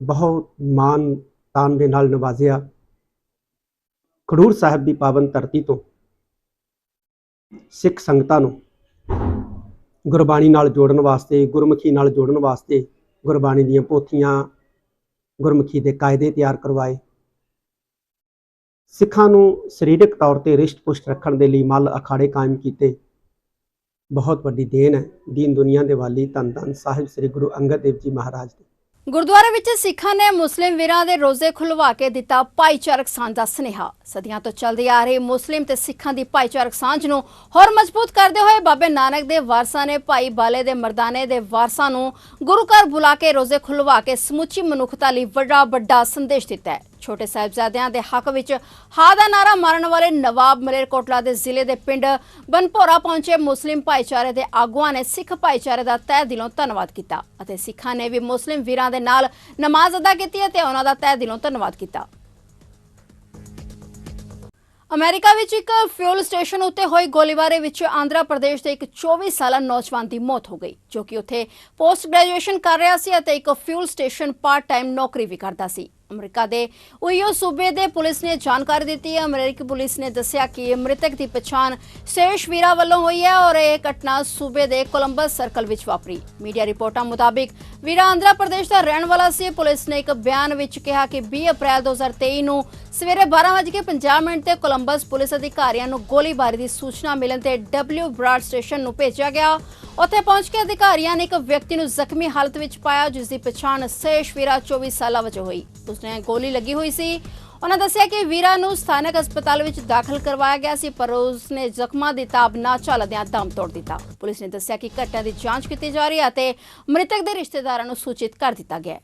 बहुत मान तान दे नाल नवाजिया। खडूर साहिब की पावन धरती तो सिख संगतां नूं ਗੁਰਬਾਣੀ ਨਾਲ ਜੋੜਨ ਵਾਸਤੇ, ਗੁਰਮੁਖੀ ਨਾਲ ਜੋੜਨ ਵਾਸਤੇ ਗੁਰਬਾਣੀ ਦੀਆਂ ਪੋਥੀਆਂ, ਗੁਰਮੁਖੀ ਦੇ ਕਾਇਦੇ ਤਿਆਰ ਕਰਵਾਏ। ਸਿੱਖਾਂ ਨੂੰ ਸਰੀਰਕ ਤੌਰ ਤੇ ਰਿਸ਼ਟ-ਪੁਸ਼ਟ ਰੱਖਣ ਦੇ ਲਈ ਮੱਲ ਅਖਾੜੇ ਕਾਇਮ ਕੀਤੇ। ਬਹੁਤ ਵੱਡੀ ਦੇਣ ਹੈ ਦੀਨ ਦੁਨੀਆ ਦੇ ਵਾਲੀ ਧੰਨ ਧੰਨ ਸਾਹਿਬ ਸ੍ਰੀ ਗੁਰੂ ਅੰਗਦ ਦੇਵ ਜੀ ਮਹਾਰਾਜ ਦੀ। ਗੁਰਦੁਆਰੇ ਵਿੱਚ ਸਿੱਖਾਂ ਨੇ ਮੁਸਲਿਮ ਵੀਰਾਂ ਦੇ ਰੋਜ਼ੇ ਖੁਲਵਾ ਕੇ ਦਿੱਤਾ ਭਾਈਚਾਰਕ ਸਾਂਝ ਦਾ ਸੁਨੇਹਾ। ਸਦੀਆਂ ਤੋਂ ਚੱਲਦੀ ਆ ਰਹੀ ਮੁਸਲਿਮ ਤੇ ਸਿੱਖਾਂ ਦੀ ਭਾਈਚਾਰਕ ਸਾਂਝ ਨੂੰ ਹੋਰ ਮਜ਼ਬੂਤ ਕਰਦੇ ਹੋਏ ਬਾਬੇ ਨਾਨਕ ਦੇ ਵਾਰਸਾਂ ਨੇ ਭਾਈ ਬਾਲੇ ਦੇ ਮਰਦਾਨੇ ਦੇ ਵਾਰਸਾਂ ਨੂੰ ਗੁਰੂ ਘਰ ਬੁਲਾ ਕੇ ਰੋਜ਼ੇ ਖੁਲਵਾ ਕੇ ਸਮੁੱਚੀ ਮਨੁੱਖਤਾ ਲਈ ਵੱਡਾ ਸੰਦੇਸ਼ ਦਿੱਤਾ ਹੈ। ਛੋਟੇ ਸਾਹਿਬਜ਼ਾਦਿਆਂ ਦੇ ਹੱਕ ਵਿੱਚ ਹਾਂ ਦਾ ਨਾਰਾ ਮਾਰਨ ਵਾਲੇ ਨਵਾਬ ਮਲੇਰਕੋਟਲਾ ਦੇ ਜ਼ਿਲ੍ਹੇ ਦੇ ਪਿੰਡ ਬਨਪੋਰਾ ਪਹੁੰਚੇ ਮੁਸਲਿਮ ਭਾਈਚਾਰੇ ਦੇ ਆਗੂਆਂ ਨੇ ਸਿੱਖ ਭਾਈਚਾਰੇ ਦਾ ਤਹਿ ਦਿਲੋਂ ਧੰਨਵਾਦ ਕੀਤਾ ਅਤੇ ਸਿੱਖਾਂ ਨੇ ਵੀ ਮੁਸਲਿਮ ਵੀਰਾਂ ਦੇ ਨਾਲ ਨਮਾਜ਼ ਅਦਾ ਕੀਤੀ ਅਤੇ ਉਹਨਾਂ ਦਾ ਤਹਿ ਦਿਲੋਂ ਧੰਨਵਾਦ ਕੀਤਾ। ਅਮਰੀਕਾ ਵਿੱਚ ਇੱਕ ਫਿਊਲ ਸਟੇਸ਼ਨ ਉੱਤੇ ਹੋਈ ਗੋਲੀਬਾਰੀ ਵਿੱਚ ਆਂਧਰਾ ਪ੍ਰਦੇਸ਼ ਦੇ ਇੱਕ 24 ਸਾਲਾ ਨੌਜਵਾਨ ਦੀ ਮੌਤ ਹੋ ਗਈ, ਜੋ ਕਿ ਉੱਥੇ ਪੋਸਟ ਗ੍ਰੈਜੂਏਸ਼ਨ ਕਰ ਰਿਹਾ ਸੀ ਅਤੇ ਇੱਕ ਫਿਊਲ ਸਟੇਸ਼ਨ ਪਾਰਟ ਟਾਈਮ ਨੌਕਰੀ ਵੀ ਕਰਦਾ ਸੀ। ਅਮਰੀਕਾ ਦੇ ਉਹੀਓ ਸੂਬੇ ਦੇ ਪੁਲਿਸ ਨੇ ਜਾਣਕਾਰੀ ਦਿੱਤੀ ਹੈ। ਅਮਰੀਕੀ ਪੁਲਿਸ ਨੇ ਦੱਸਿਆ ਕਿ ਮ੍ਰਿਤਕ ਦੀ ਪਛਾਣ ਸੇਸ਼ ਵੀਰਾ ਵੱਲੋਂ ਹੋਈ ਹੈ ਔਰ ਇਹ ਘਟਨਾ ਸੂਬੇ ਦੇ ਕੋਲੰਬਸ ਸਰਕਲ ਵਿੱਚ ਵਾਪਰੀ। ਮੀਡੀਆ ਰਿਪੋਰਟਾਂ ਮੁਤਾਬਿਕ ਵੀਰਾ ਆਂਧਰਾ ਪ੍ਰਦੇਸ਼ ਦਾ ਰਹਿਣ ਵਾਲਾ ਸੀ। ਪੁਲਿਸ ਨੇ ਇੱਕ ਬਿਆਨ ਵਿੱਚ ਕਿਹਾ ਕਿ 20 ਅਪ੍ਰੈਲ 2023 ਨੂੰ ਸਵੇਰੇ 12:50 ਤੇ ਕੋਲੰਬਸ ਪੁਲਿਸ ਅਧਿਕਾਰੀਆਂ ਨੂੰ ਗੋਲੀਬਾਰੀ ਦੀ ਸੂਚਨਾ ਮਿਲਣ ਤੇ ਡਬਲਿਊ ਬਰਾਡ ਸਟੇਸ਼ਨ ਨੂੰ ਭੇਜਿਆ ਗਿਆ। ਉੱਥੇ ਪਹੁੰਚ ਕੇ ਅਧਿਕਾਰੀਆਂ ਨੇ ਇੱਕ ਵਿਅਕਤੀ ਨੂੰ ਜ਼ਖਮੀ ਹਾਲਤ ਵਿੱਚ ਪਾਇਆ, ਜਿਸ ਦੀ ਪਛਾਣ ਸੇਸ਼ ਵੀਰਾ 24 ਸਾਲਾਂ ਵਜੋਂ ਹੋਈ। ਉਸਨੇ ਗੋਲੀ ਲੱਗੀ ਹੋਈ ਸੀ। ਉਹਨਾਂ ਦੱਸਿਆ ਕਿ ਵੀਰਾ ਨੂੰ ਸਥਾਨਕ ਹਸਪਤਾਲ ਵਿੱਚ ਦਾਖਲ ਕਰਵਾਇਆ ਗਿਆ ਸੀ, ਪਰ ਉਸਨੇ ਜ਼ਖਮਾਂ ਦੀ ਤਾਬ ਨਾ ਝੱਲਦਿਆਂ ਦਮ ਤੋੜ ਦਿੱਤਾ। ਪੁਲਿਸ ਨੇ ਦੱਸਿਆ ਕਿ ਘਟਨਾ ਦੀ ਜਾਂਚ ਕੀਤੀ ਜਾ ਰਹੀ ਹੈ ਅਤੇ ਮ੍ਰਿਤਕ ਦੇ ਰਿਸ਼ਤੇਦਾਰਾਂ ਨੂੰ ਸੂਚਿਤ ਕਰ ਦਿੱਤਾ ਗਿਆ ਹੈ।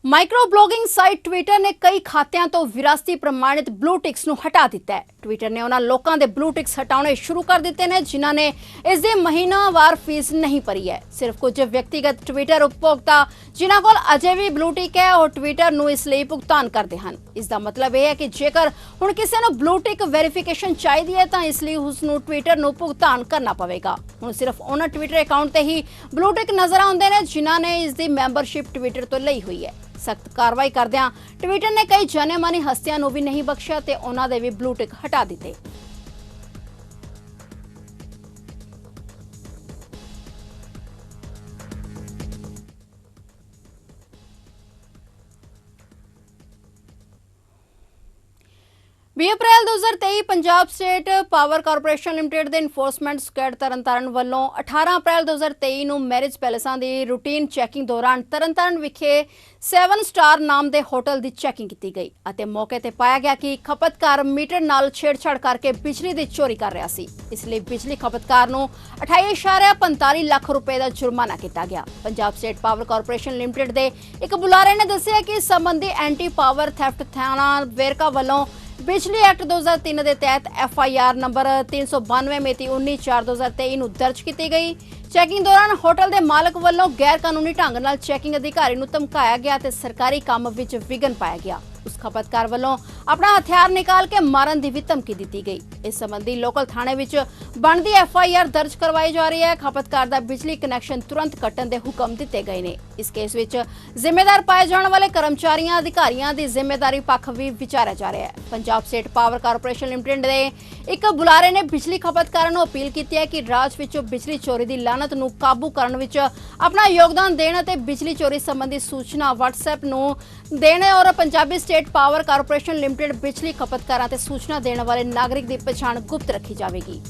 ਮਾਈਕਰੋ ਬਲੌਗਿੰਗ ਸਾਈਟ ਟਵਿੱਟਰ ਨੇ ਕਈ ਖਾਤਿਆਂ ਤੋਂ ਵਿਰਾਸਤੀ ਪ੍ਰਮਾਣਿਤ ਬਲੂ ਟਿਕਸ ਨੂੰ ਹਟਾ ਦਿੱਤਾ ਹੈ। ਟਵਿੱਟਰ ਨੇ ਉਹਨਾਂ ਲੋਕਾਂ ਦੇ ਬਲੂ ਟਿਕਸ ਹਟਾਉਣੇ ਸ਼ੁਰੂ ਕਰ ਦਿੱਤੇ ਨੇ ਜਿਨ੍ਹਾਂ ਨੇ ਇਸ ਦੀ ਮਹੀਨਾਵਾਰ ਫੀਸ ਨਹੀਂ ਭਰੀ ਹੈ। ਸਿਰਫ ਕੁਝ ਵਿਅਕਤੀਗਤ ਟਵਿੱਟਰ ਉਪਭੋਗਤਾ ਜਿਨ੍ਹਾਂ ਕੋਲ ਅਜੇ ਵੀ ਬਲੂ ਟਿਕ ਹੈ ਉਹ ਟਵਿੱਟਰ ਨੂੰ ਇਸ ਲਈ ਭੁਗਤਾਨ ਕਰਦੇ ਹਨ। ਇਸ ਦਾ ਮਤਲਬ ਇਹ ਹੈ ਕਿ ਜੇਕਰ ਹੁਣ ਕਿਸੇ ਨੂੰ ਬਲੂ ਟਿਕ ਵੈਰੀਫਿਕੇਸ਼ਨ ਚਾਹੀਦੀ ਹੈ ਤਾਂ ਇਸ ਲਈ ਉਸ ਨੂੰ ਟਵਿੱਟਰ ਨੂੰ ਭੁਗਤਾਨ ਕਰਨਾ ਪਵੇਗਾ। ਹੁਣ ਸਿਰਫ ਉਹਨਾਂ ਟਵਿੱਟਰ ਅਕਾਊਂਟ ਤੇ ਹੀ ਬਲੂ ਟਿਕ ਨਜ਼ਰ ਆਉਂਦੇ ਨੇ ਜਿਨ੍ਹਾਂ ਨੇ ਇਸ ਦੀ ਮੈਂਬਰਸ਼ਿਪ ਟਵਿੱਟਰ ਤੋਂ ਲਈ ਹੋਈ ਹੈ। ਸਖਤ ਕਾਰਵਾਈ ਕਰਦਿਆਂ ਟਵਿੱਟਰ ਨੇ ਕਈ ਜਾਣੇ-ਮਾਨੀ ਹਸਤੀਆਂ ਨੂੰ ਵੀ ਨਹੀਂ ਬਖਸ਼ਿਆ ਤੇ ਉਹਨਾਂ ਦੇ ਵੀ ਬਲੂ ਟਿਕ ਹਟਾ ਦਿੱਤੇ। ਅਪ੍ਰੈਲ 2023 Punjab state power corporation limited ਦੇ ਇਨਫੋਰਸਮੈਂਟ ਸਕੁਐਡ ਤਰਨਤਾਰਨ ਵੱਲੋਂ 18 ਅਪ੍ਰੈਲ 2023 ਨੂੰ ਮੈਰਿਜ ਪੈਲੇਸਾਂ ਦੀ ਰੂਟੀਨ ਚੈਕਿੰਗ ਦੌਰਾਨ ਤਰਨਤਾਰਨ ਵਿਖੇ 7 ਸਟਾਰ ਨਾਮ ਦੇ ਹੋਟਲ ਦੀ ਚੈਕਿੰਗ ਕੀਤੀ ਗਈ ਅਤੇ ਮੌਕੇ ਤੇ ਪਾਇਆ ਗਿਆ ਕਿ ਖਪਤਕਾਰ ਮੀਟਰ ਨਾਲ ਛੇੜਛਾੜ ਕਰਕੇ ਬਿਜਲੀ ਦੀ ਚੋਰੀ ਕਰ ਰਿਹਾ ਸੀ। ਇਸ ਲਈ ਬਿਜਲੀ ਖਪਤਕਾਰ ਨੂੰ 28.45 ਲੱਖ ਰੁਪਏ ਦਾ ਜੁਰਮਾਨਾ ਕੀਤਾ ਗਿਆ। Punjab state power corporation limited ਦੇ ਇੱਕ ਬੁਲਾਰੇ ਨੇ ਦੱਸਿਆ ਕਿ ਇਸ ਸੰਬੰਧੀ ਐਂਟੀ ਪਾਵਰ ਥੈਫਟ ਥਾਣਾ ਵੇਰਕਾ ਵੱਲੋਂ ਬਿਜਲੀ ਐਕਟ 2003 ਦੇ ਤਹਿਤ FIR ਨੰਬਰ 392 ਮਿਤੀ 19/4/2023 ਨੂੰ ਦਰਜ ਕੀਤੀ ਗਈ। ਚੈਕਿੰਗ ਦੌਰਾਨ ਹੋਟਲ ਦੇ ਮਾਲਕ ਵੱਲੋਂ ਗੈਰ ਕਾਨੂੰਨੀ ਢੰਗ ਨਾਲ ਚੈਕਿੰਗ ਅਧਿਕਾਰੀ ਨੂੰ ਧਮਕਾਇਆ ਗਿਆ ਤੇ ਸਰਕਾਰੀ ਕੰਮ ਵਿੱਚ ਵਿਘਨ ਪਾਇਆ ਗਿਆ। ਉਸ ਖਪਤਕਾਰ ਵੱਲੋਂ ਆਪਣਾ ਹਥਿਆਰ ਨਿਕਾਲ ਕੇ ਮਾਰਨ ਦੀ ਵੀ ਧਮਕੀ ਦਿੱਤੀ ਗਈ। ਇਸ ਸੰਬੰਧੀ ਲੋਕਲ ਥਾਣੇ ਵਿੱਚ ਬਣਦੀ FIR ਦਰਜ ਕਰਵਾਈ ਜਾ ਰਹੀ ਹੈ। ਖਪਤਕਾਰ ਦਾ ਬਿਜਲੀ ਕਨੈਕਸ਼ਨ ਤੁਰੰਤ ਕੱਟਣ ਦੇ ਹੁਕਮ ਦਿੱਤੇ ਗਏ ਨੇ। ਇਸ ਕੇਸ ਵਿੱਚ ਜ਼ਿੰਮੇਦਾਰ ਪਾਏ ਜਾਣ ਵਾਲੇ ਕਰਮਚਾਰੀਆਂ ਅਧਿਕਾਰੀਆਂ ਦੀ ਜ਼ਿੰਮੇਦਾਰੀ ਪੱਖ ਵੀ ਵਿਚਾਰਿਆ ਜਾ ਰਿਹਾ ਹੈ। Punjab state power corporation limited ਦੇ ਇੱਕ ਬੁਲਾਰੇ ਨੇ ਬਿਜਲੀ ਖਪਤਕਾਰਾਂ ਨੂੰ ਅਪੀਲ ਕੀਤੀ ਹੈ ਕਿ ਰਾਜ ਵਿੱਚੋਂ ਬਿਜਲੀ ਚੋਰੀ ਦੀ ਲਾਨਤ ਨੂੰ ਕਾਬੂ ਕਰਨ ਵਿੱਚ ਆਪਣਾ ਯੋਗਦਾਨ ਦੇਣ ਅਤੇ ਬਿਜਲੀ ਚੋਰੀ ਸੰਬੰਧੀ ਸੂਚਨਾ WhatsApp ਨੂੰ ਦੇਣ ਔਰ Punjabi state power corporation limited ਬਿਜਲੀ ਖਪਤਕਾਰਾਂ ਤੇ ਸੂਚਨਾ ਦੇਣ ਵਾਲੇ ਨਾਗਰਿਕ ਦੀ ਪਛਾਣ ਗੁਪਤ ਰੱਖੀ ਜਾਵੇਗੀ।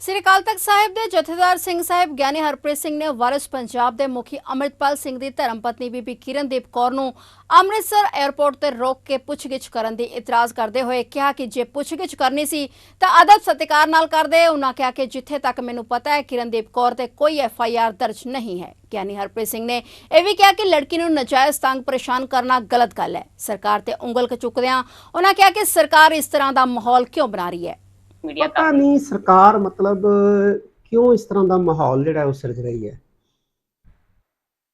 ਸ੍ਰੀ ਅਕਾਲ ਤਖਤ ਸਾਹਿਬ ਦੇ ਜਥੇਦਾਰ ਸਿੰਘ ਸਾਹਿਬ ਗਿਆਨੀ ਹਰਪ੍ਰੀਤ ਸਿੰਘ ਨੇ ਵਾਰਿਸ ਪੰਜਾਬ ਦੇ ਮੁਖੀ ਅੰਮ੍ਰਿਤਪਾਲ ਸਿੰਘ ਦੀ ਧਰਮ ਪਤਨੀ ਬੀਬੀ ਕਿਰਨਦੀਪ ਕੌਰ ਨੂੰ ਅੰਮ੍ਰਿਤਸਰ 에ਅਰਪੋਰਟ ਤੇ ਰੋਕ ਕੇ ਪੁੱਛਗਿੱਛ ਕਰਨ ਦੀ ਇਤਰਾਜ਼ ਕਰਦੇ ਹੋਏ ਕਿਹਾ ਕਿ ਜੇ ਪੁੱਛਗਿੱਛ ਕਰਨੀ ਸੀ ਤਾਂ ਅਦਬ ਸਤਿਕਾਰ ਨਾਲ ਕਰਦੇ। ਉਹਨਾਂ ਕਿਹਾ ਕਿ ਜਿੱਥੇ ਤੱਕ ਮੈਨੂੰ ਪਤਾ ਹੈ ਕਿਰਨਦੀਪ ਕੌਰ ਤੇ ਕੋਈ FIR ਦਰਜ ਨਹੀਂ ਹੈ। ਗਿਆਨੀ ਹਰਪ੍ਰੀਤ ਸਿੰਘ ਨੇ ਇਹ ਵੀ ਕਿਹਾ ਕਿ ਲੜਕੀ ਨੂੰ ਨਜਾਇਜ਼ ਤੰਗ ਪਰੇਸ਼ਾਨ ਕਰਨਾ ਗਲਤ ਗੱਲ ਹੈ। ਸਰਕਾਰ ਤੇ ਉਂਗਲ ਚੁੱਕਦਿਆਂ ਉਹਨਾਂ ਕਿਹਾ ਕਿ ਸਰਕਾਰ ਇਸ ਤਰ੍ਹਾਂ ਦਾ ਮਾਹੌਲ ਕਿਉਂ ਬਣਾ ਰਹੀ ਹੈ। ਪਤਾ ਨਹੀਂ ਸਰਕਾਰ ਮਤਲਬ ਕਿਉਂ ਇਸ ਤਰ੍ਹਾਂ ਦਾ ਮਾਹੌਲ ਜਿਹੜਾ ਉਹ ਸਿਰਜ ਰਹੀ ਹੈ।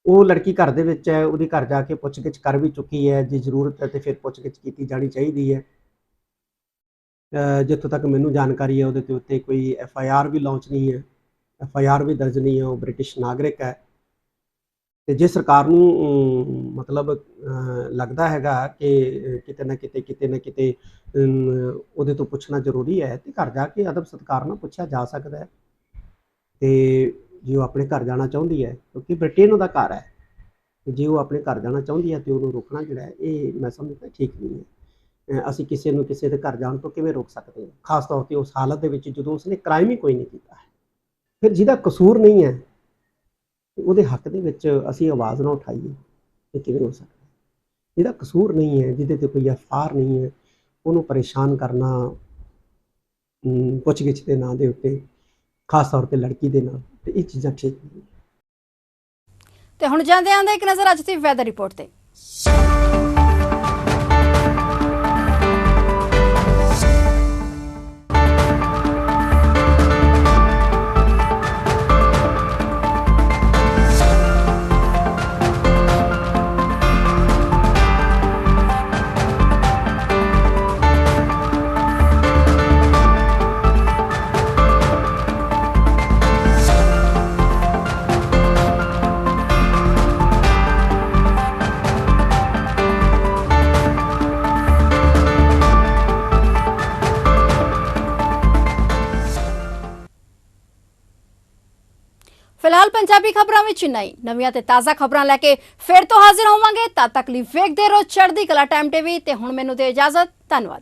ਉਹ ਲੜਕੀ ਘਰ ਦੇ ਵਿੱਚ ਹੈ, ਉਹਦੇ ਘਰ ਜਾ ਕੇ ਪੁੱਛਗਿੱਛ ਕਰ ਵੀ ਚੁੱਕੀ ਹੈ। ਜੇ ਜ਼ਰੂਰਤ ਹੈ ਤੇ ਫਿਰ ਪੁੱਛਗਿੱਛ ਕੀਤੀ ਜਾਣੀ ਚਾਹੀਦੀ ਹੈ। ਜਿੱਥੋਂ ਤੱਕ ਮੈਨੂੰ ਜਾਣਕਾਰੀ ਹੈ ਉਹਦੇ ਤੇ ਉੱਤੇ ਕੋਈ FIR ਵੀ ਲਾਂਚ ਨਹੀਂ ਹੈ। FIR ਵੀ ਦਰਜ ਨਹੀਂ ਹੈ, ਉਹ ਬ੍ਰਿਟਿਸ਼ ਨਾਗਰਿਕ ਹੈ। ਤੇ ਜੇ ਸਰਕਾਰ ਨੂੰ ਮਤਲਬ ਲੱਗਦਾ ਹੈਗਾ ਕਿ ਕਿਤੇ ਨਾ ਕਿਤੇ ਉਹਦੇ ਤੋਂ ਪੁੱਛਣਾ ਜ਼ਰੂਰੀ ਹੈ, ਤੇ ਘਰ ਜਾ ਕੇ ਅਦਬ ਸਤਿਕਾਰ ਨਾਲ ਪੁੱਛਿਆ ਜਾ ਸਕਦਾ ਹੈ। ਤੇ ਜੇ ਉਹ ਆਪਣੇ ਘਰ ਜਾਣਾ ਚਾਹੁੰਦੀ ਹੈ, ਕਿਉਂਕਿ ਬ੍ਰਿਟੇਨ ਉਹਦਾ ਘਰ ਹੈ, ਤੇ ਜੇ ਉਹ ਆਪਣੇ ਘਰ ਜਾਣਾ ਚਾਹੁੰਦੀ ਹੈ ਤੇ ਉਹਨੂੰ ਰੋਕਣਾ ਜਿਹੜਾ ਹੈ, ਇਹ ਮੈਂ ਸਮਝਦਾ ਠੀਕ ਨਹੀਂ ਹੈ। ਅਸੀਂ ਕਿਸੇ ਨੂੰ ਕਿਸੇ ਦੇ ਘਰ ਜਾਣ ਤੋਂ ਕਿਵੇਂ ਰੋਕ ਸਕਦੇ ਹਾਂ, ਖਾਸ ਤੌਰ ਤੇ ਉਸ ਹਾਲਤ ਦੇ ਵਿੱਚ ਜਦੋਂ ਉਸਨੇ ਕ੍ਰਾਈਮ ਹੀ ਕੋਈ ਨਹੀਂ ਕੀਤਾ ਹੈ। ਫਿਰ ਜਿਹਦਾ ਕਸੂਰ ਨਹੀਂ ਹੈ ਉਹਦੇ ਹੱਕ ਦੇ ਵਿੱਚ ਅਸੀਂ ਆਵਾਜ਼ ਨਾ ਉਠਾਈਏ, ਇਹ ਕਿਵੇਂ ਹੋ ਸਕਦਾ? ਜਿਹਦਾ ਕਸੂਰ ਨਹੀਂ ਹੈ, ਜਿਹਦੇ ਤੇ ਕੋਈ FIR ਨਹੀਂ ਹੈ, ਉਹਨੂੰ ਪਰੇਸ਼ਾਨ ਕਰਨਾ ਪੁੱਛਗਿੱਛ ਦੇ ਨਾਂ ਦੇ ਉੱਤੇ, ਖਾਸ ਤੌਰ ਤੇ ਲੜਕੀ ਦੇ ਨਾਲ, ਤੇ ਇਹ ਚੀਜ਼ਾਂ ਠੀਕ ਨਹੀਂ। ਤੇ ਹੁਣ ਜਾਂਦੇ ਆਂਦੇ ਇੱਕ ਨਜ਼ਰ ਅੱਜ ਦੀ ਵੈਦਰ ਰਿਪੋਰਟ ਤੇ। ਫਿਲਹਾਲ ਪੰਜਾਬੀ ਖਬਰਾਂ ਵਿੱਚ ਨਹੀਂ, ਨਵੀਆਂ ਤੇ ਤਾਜ਼ਾ ਖਬਰਾਂ ਲੈ ਕੇ ਫਿਰ ਤੋਂ ਹਾਜ਼ਰ ਹੋਵਾਂਗੇ। ਤਦ ਤੱਕ ਲਈ ਵੇਖਦੇ ਰਹੋ ਚੜ੍ਹਦੀ ਕਲਾ ਟਾਈਮ TV ਤੇ ਹੁਣ ਮੈਨੂੰ ਦੇ ਇਜਾਜ਼ਤ। ਧੰਨਵਾਦ।